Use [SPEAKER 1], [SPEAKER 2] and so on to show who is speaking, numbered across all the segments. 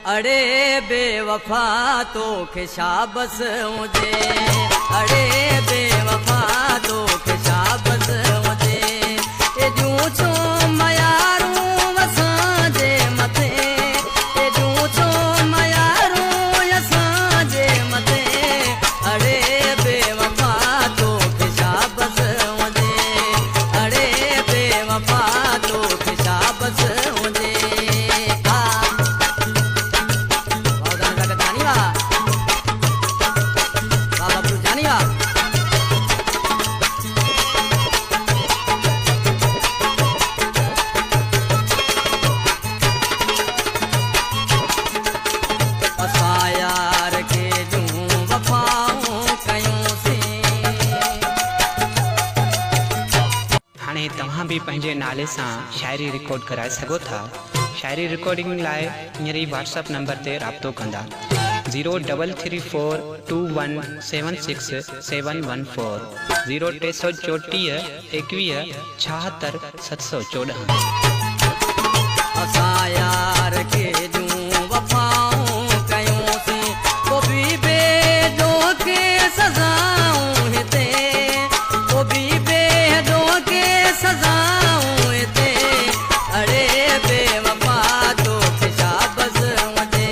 [SPEAKER 1] अड़े बेवफा तोखे शाबस हुजे, अड़े बेवफा तोखे शाबस हुजे। ए जूं छो मयारूं असांजे मथे, ए जूं छो मयारूं असांजे मथे। अड़े बेवफा तोखे शाबस हुजे, अड़े बेवफा तोखे शाबस हुजे।
[SPEAKER 2] तव्हां भी पंहिंजे नाले सां शायरी रिकॉर्ड कराए सघो था। शायरी रिकॉर्डिंग लाइ हींअर ई व्हाट्सअप नंबर ते राब्तो कंदा 03342176714 034 21 76 714।
[SPEAKER 1] असां यार के जूं वफ़ाऊं कयूंसीं, को बि बेदो खे सज़ाऊं हिते, को बि बेदो खे सज़ाऊं हिते। अड़े बेवफा तोखे शाबस हुजे,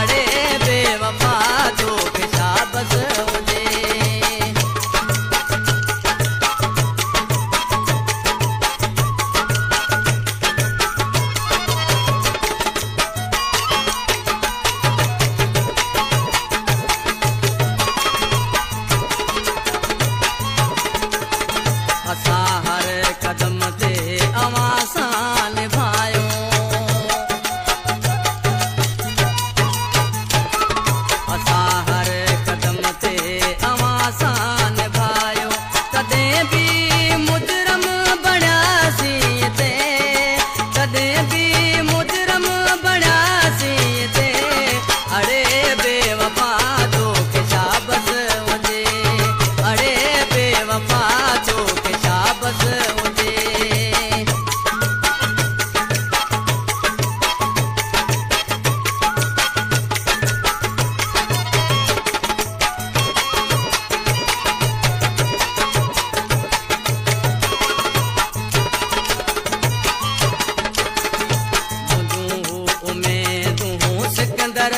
[SPEAKER 1] अड़े बेवफा तोखे शाबस हुजे। असां हर कदम ते अवां सां निभायो, असां हर कदम ते अवां सां निभायो। कॾहिं बि मुजरम बणियासीं हिते, कॾहिं बि मुजरम बणियासीं हिते। अड़े बेवफा तोखे शाबस हुजे, अड़े बेवफा तोखे शाबस हुजे। उमेदूं सिकंदर